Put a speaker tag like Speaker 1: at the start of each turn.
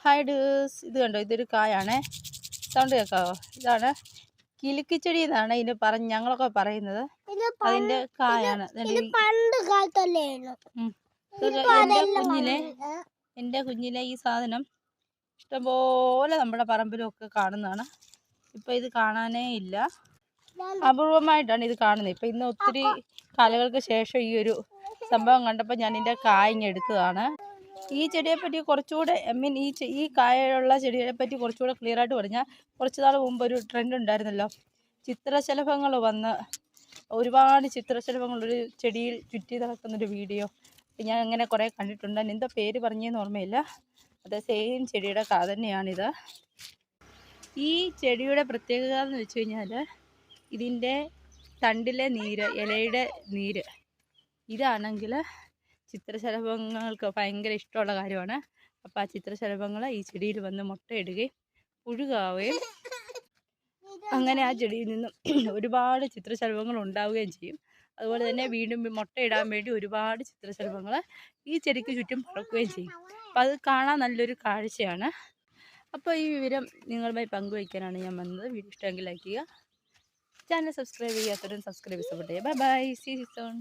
Speaker 1: Hi ഡേഴ്സ്, ഇത് കണ്ടോ, ഇതൊരു കായാണേ. സൗണ്ട് കേൾക്കാവോ? ഇതാണ് കിലുക്കിച്ചെടി എന്നാണ് ഇതിന് ഞങ്ങളൊക്കെ പറയുന്നത്. അതിന്റെ കായാണ്. എൻ്റെ കുഞ്ഞിലെ ഈ സാധനം ഇഷ്ടംപോലെ നമ്മുടെ പറമ്പിലും ഒക്കെ കാണുന്നതാണ്. ഇപ്പം ഇത് കാണാനേ ഇല്ല, അപൂർവമായിട്ടാണ് ഇത് കാണുന്നത്. ഇപ്പം ഇന്ന് ഒത്തിരി കാലങ്ങൾക്ക് ശേഷം ഈ ഒരു സംഭവം കണ്ടപ്പോൾ ഞാൻ ഇതിൻ്റെ കായങ്ങ എടുത്തതാണ്. ഈ ചെടിയെപ്പറ്റി കുറച്ചുകൂടെ ഈ കായുള്ള ചെടിയെപ്പറ്റി കുറച്ചുകൂടെ ക്ലിയർ ആയിട്ട് പറഞ്ഞാൽ, കുറച്ച് നാൾ മുമ്പ് ഒരു ട്രെൻഡ് ഉണ്ടായിരുന്നല്ലോ, ചിത്രശലഭങ്ങൾ വന്ന് ഒരുപാട് ചിത്രശലഭങ്ങൾ ഒരു ചെടിയിൽ ചുറ്റി നടക്കുന്നൊരു വീഡിയോ ഞാൻ അങ്ങനെ കുറേ കണ്ടിട്ടുണ്ട്. എന്താ പേര് പറഞ്ഞതെന്ന് ഓർമ്മയില്ല. അത് സെയിം ചെടിയുടെ കാ തന്നെയാണിത്. ഈ ചെടിയുടെ പ്രത്യേകത എന്ന് വെച്ച് കഴിഞ്ഞാൽ, ഇതിൻ്റെ തണ്ടിലെ നീര്, ഇലയുടെ നീര്, ഇതാണെങ്കിൽ ചിത്രശലഭങ്ങൾക്ക് ഭയങ്കര ഇഷ്ടമുള്ള കാര്യമാണ്. അപ്പോൾ ആ ചിത്രശലഭങ്ങൾ ഈ ചെടിയിൽ വന്ന് മുട്ടയിടുകയും പുഴുകാവുകയും അങ്ങനെ ആ ചെടിയിൽ നിന്നും ഒരുപാട് ചിത്രശലഭങ്ങൾ ഉണ്ടാവുകയും ചെയ്യും. അതുപോലെ തന്നെ വീണ്ടും മുട്ടയിടാൻ വേണ്ടി ഒരുപാട് ചിത്രശലഭങ്ങൾ ഈ ചെടിക്ക് ചുറ്റും പറക്കുകയും ചെയ്യും. അപ്പോൾ അത് കാണാൻ നല്ലൊരു കാഴ്ചയാണ്. അപ്പോൾ ഈ വിവരം നിങ്ങളുമായി പങ്കുവയ്ക്കാനാണ് ഞാൻ വന്നത്. വീഡിയോ ഇഷ്ടമെങ്കിൽ ലൈക്ക് ചെയ്യുക, ചാനൽ സബ്സ്ക്രൈബ് ചെയ്യാത്തവരും സബ്സ്ക്രൈബ് ചെയ്യുക. Bye bye, see you soon.